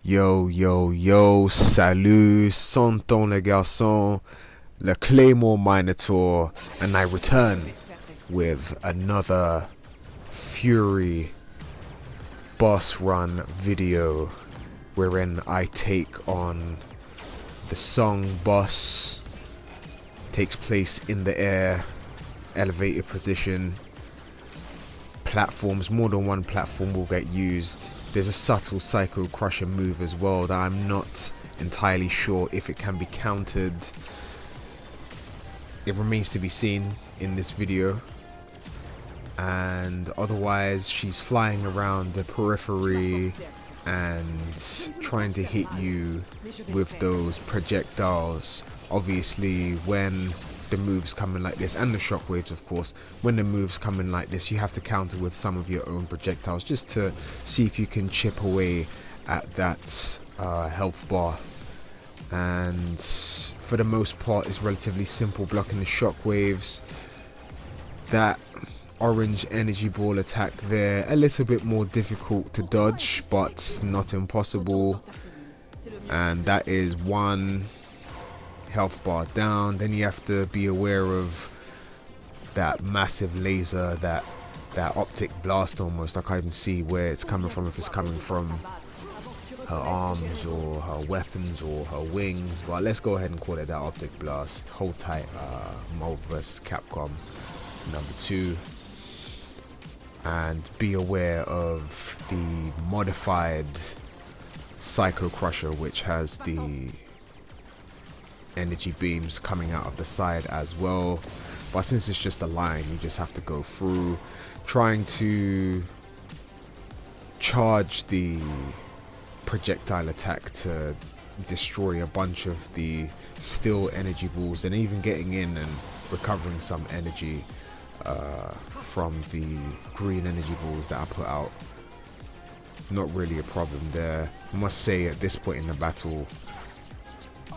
Yo, yo, yo, salut, Santon les garçons, le Claymore Minotaur, and I return with another Furi boss run video wherein I take on the song boss. Takes place in the air, elevated position, platforms, more than one platform will get used. There's a subtle Psycho Crusher move as well that I'm not entirely sure if it can be countered. It remains to be seen in this video. And otherwise, she's flying around the periphery and trying to hit you with those projectiles. Obviously, when the moves come in like this, and the shockwaves of course, when the moves come in like this, you have to counter with some of your own projectiles just to see if you can chip away at that health bar. And for the most part, it's relatively simple blocking the shockwaves. That orange energy ball attack there, a little bit more difficult to dodge, but not impossible. And that is one health bar down. Then you have to be aware of that massive laser, that optic blast almost. I can't even see where it's coming from, if it's coming from her arms or her weapons or her wings, but let's go ahead and call it that optic blast. Hol Tite Marvel vs. Capcom #2. And be aware of the modified Psycho Crusher, which has the energy beams coming out of the side as well. But since it's just a line, you just have to go through, trying to charge the projectile attack to destroy a bunch of the still energy balls, and even getting in and recovering some energy from the green energy balls that I put out. Not really a problem there. I must say, at this point in the battle,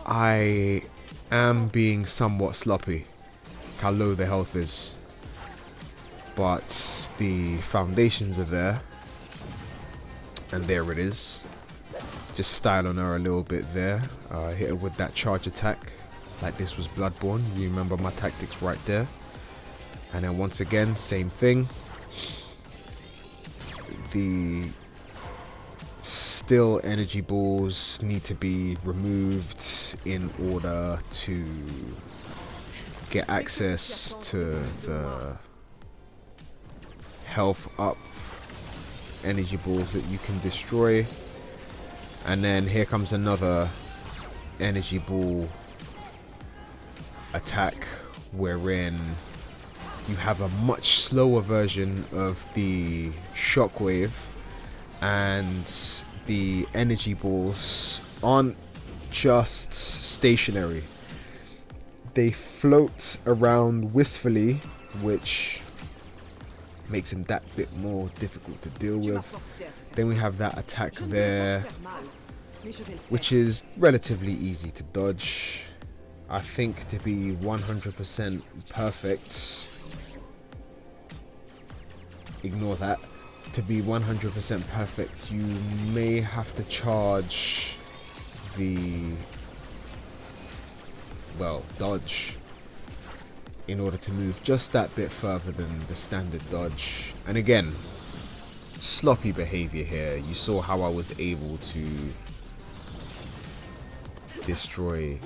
I am being somewhat sloppy how low the health is, but the foundations are there, and there it is. Just style on her a little bit there. Hit her with that charge attack like this was Bloodborne. You remember my tactics right there. And then once again, same thing. The still energy balls need to be removed in order to get access to the health up energy balls that you can destroy. And then here comes another energy ball attack, wherein you have a much slower version of the shockwave, and the energy balls aren't just stationary. They float around wistfully, which makes them that bit more difficult to deal with. Then we have that attack there, which is relatively easy to dodge. I think to be 100% perfect, ignore that. To be 100% perfect, you may have to charge the, well, dodge in order to move just that bit further than the standard dodge. And again, sloppy behavior here. You saw how I was able to destroy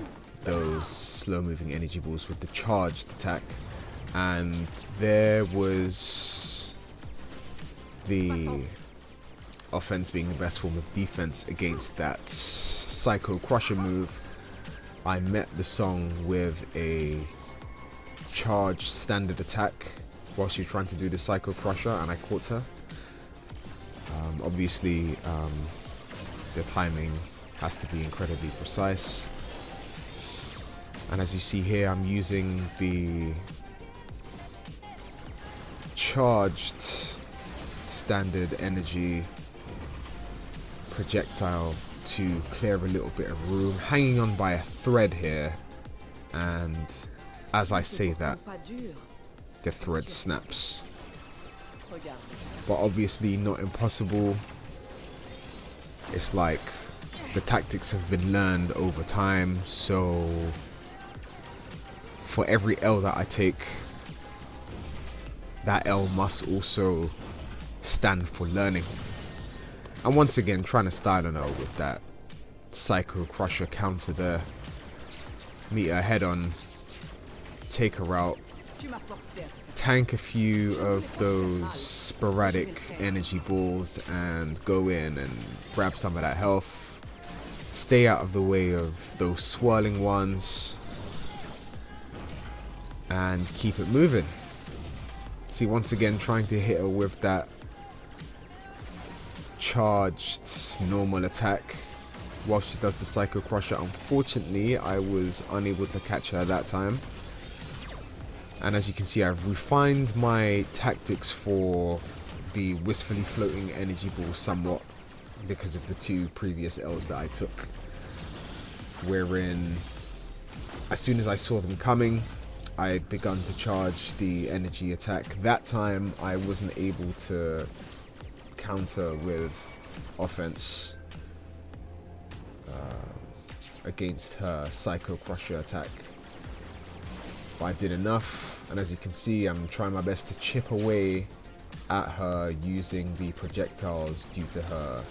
those slow moving energy balls with the charged attack, and there was the offense being the best form of defense against that Psycho Crusher move. I met the song with a charged standard attack while she was trying to do the Psycho Crusher, and I caught her. Obviously, the timing has to be incredibly precise. And as you see here, I'm using the charged standard energy projectile to clear a little bit of room, hanging on by a thread here, and as I say that, the thread snaps. But obviously not impossible. It's like the tactics have been learned over time, so for every L that I take, that L must also stand for learning. And once again, trying to style on her with that Psycho Crusher counter there. Meet her head on, take her out, tank a few of those sporadic energy balls and go in and grab some of that health. Stay out of the way of those swirling ones and keep it moving. See, once again, trying to hit her with that charged normal attack while she does the Psycho Crusher. Unfortunately, I was unable to catch her that time. And as you can see, I've refined my tactics for the wistfully floating energy ball somewhat because of the two previous L's that I took, wherein as soon as I saw them coming, I had begun to charge the energy attack. That time I wasn't able to counter with offense against her Psycho Crusher attack, but I did enough, and as you can see, I'm trying my best to chip away at her using the projectiles due to her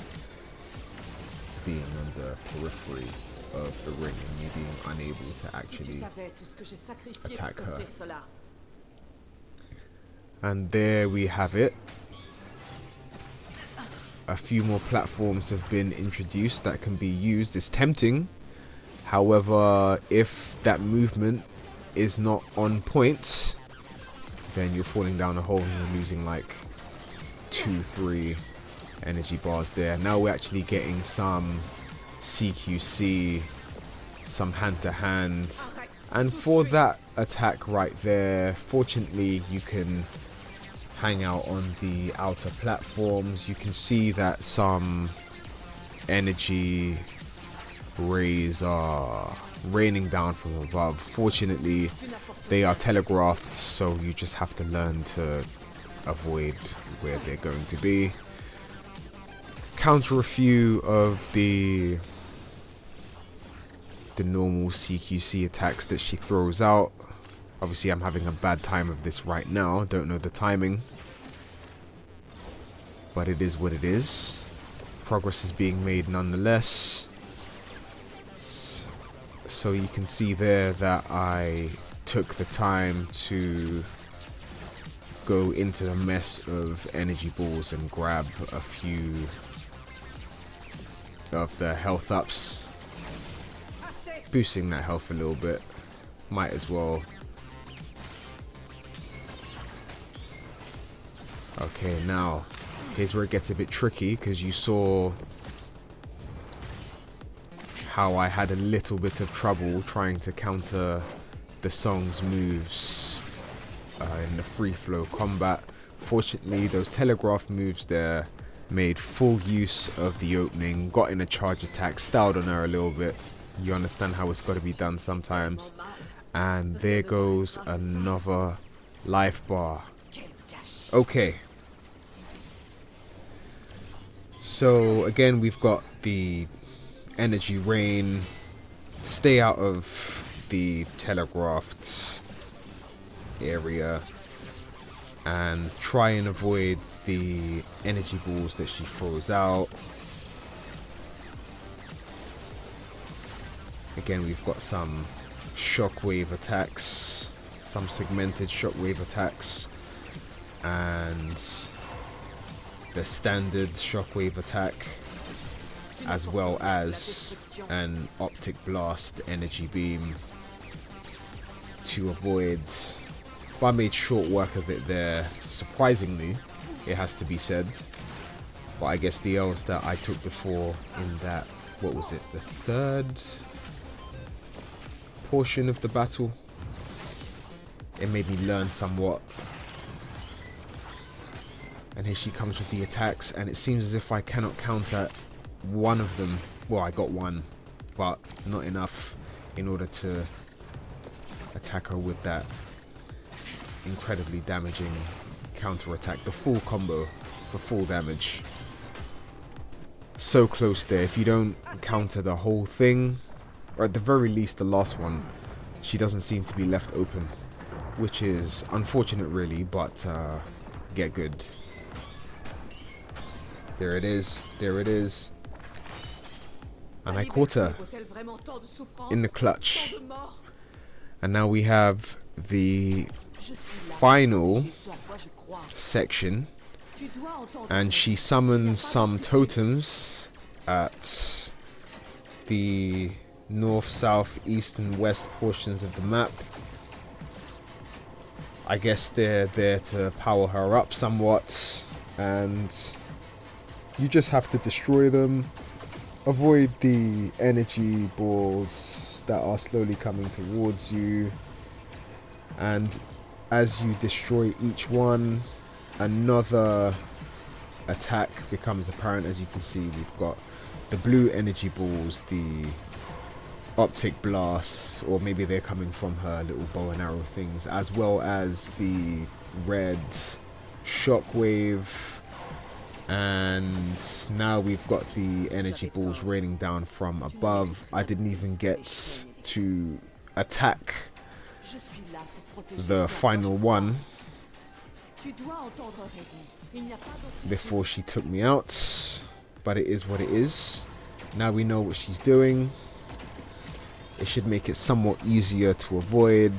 being on the periphery of the ring and me being unable to actually attack her. And there we have it. A few more platforms have been introduced that can be used. It's tempting, however, if that movement is not on point, then you're falling down a hole and you're losing like 2-3 energy bars there. Now we're actually getting some CQC, some hand-to-hand, and for that attack right there, fortunately you can hang out on the outer platforms. You can see that some energy rays are raining down from above. Fortunately, they are telegraphed, so you just have to learn to avoid where they're going to be. Counter a few of the normal CQC attacks that she throws out. Obviously, I'm having a bad time of this right now. Don't know the timing, but it is what it is. Progress is being made nonetheless. So you can see there that I took the time to go into the mess of energy balls and grab a few of the health ups, boosting that health a little bit. Might as well. Okay, now here's where it gets a bit tricky, because you saw how I had a little bit of trouble trying to counter the song's moves in the free flow combat. Fortunately, those telegraph moves there made full use of the opening, got in a charge attack, styled on her a little bit. You understand how it's got to be done sometimes. And there goes another life bar. Okay. So again, we've got the energy rain. Stay out of the telegraphed area and try and avoid the energy balls that she throws out. Again, we've got some shockwave attacks, some segmented shockwave attacks, and the standard shockwave attack, as well as an optic blast energy beam to avoid. But I made short work of it there, surprisingly, it has to be said. But I guess the L's that I took before in that, what was it, the third portion of the battle, it made me learn somewhat. And here she comes with the attacks, and it seems as if I cannot counter one of them. Well, I got one, but not enough in order to attack her with that incredibly damaging counter attack, the full combo for full damage. so close there. If you don't counter the whole thing, or at the very least the last one, she doesn't seem to be left open, which is unfortunate really, but get good. There it is, there it is. And I caught her in the clutch. And now we have the final section, and she summons some totems at the north, south, east and west portions of the map. I guess they're there to power her up somewhat, and you just have to destroy them, avoid the energy balls that are slowly coming towards you, and as you destroy each one, another attack becomes apparent. As you can see, we've got the blue energy balls, the optic blasts, or maybe they're coming from her little bow and arrow things, as well as the red shockwave. And now we've got the energy balls raining down from above. I didn't even get to attack the final one before she took me out, but it is what it is. Now we know what she's doing. It should make it somewhat easier to avoid.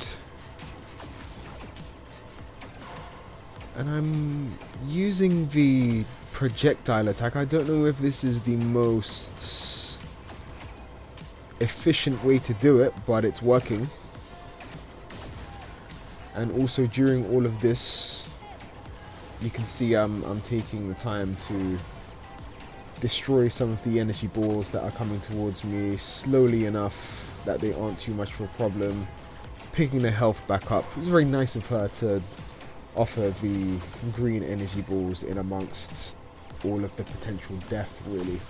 And I'm using the projectile attack. I don't know if this is the most efficient way to do it, but it's working. And also during all of this, you can see I'm taking the time to destroy some of the energy balls that are coming towards me slowly enough that they aren't too much of a problem, picking their health back up. It was very nice of her to offer the green energy balls in amongst all of the potential death, really.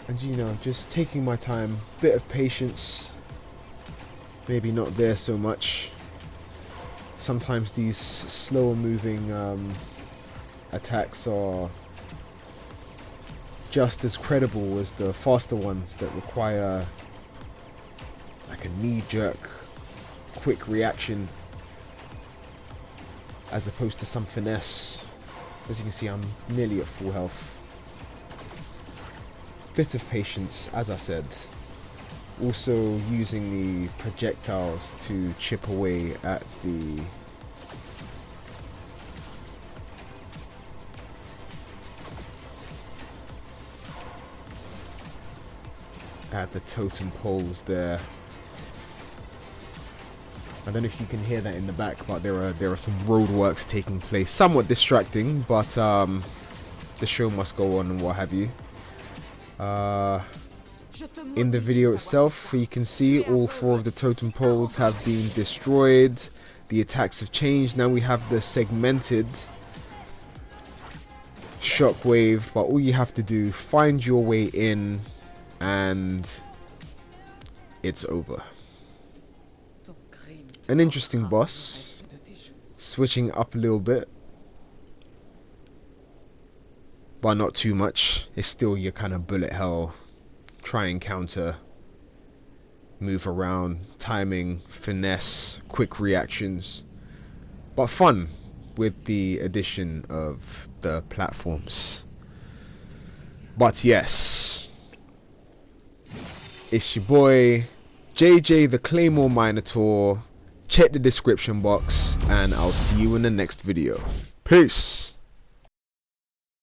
And you know, just taking my time, bit of patience, maybe not there so much. Sometimes these slower moving attacks are just as credible as the faster ones that require like a knee-jerk quick reaction, as opposed to some finesse. As you can see, I'm nearly at full health. Bit of patience, as I said. Also using the projectiles to chip away at the totem poles there. I don't know if you can hear that in the back, but there are some roadworks taking place. Somewhat distracting, but the show must go on and what have you. In the video itself, you can see all 4 of the totem poles have been destroyed. The attacks have changed. Now we have the segmented shockwave, but all you have to do, find your way in, and it's over. An interesting boss, switching up a little bit, but not too much. It's still your kind of bullet hell, try and counter, move around, timing, finesse, quick reactions, but fun with the addition of the platforms. But yes, it's your boy JJ the Claymore Minotaur. Check the description box, and I'll see you in the next video. Peace.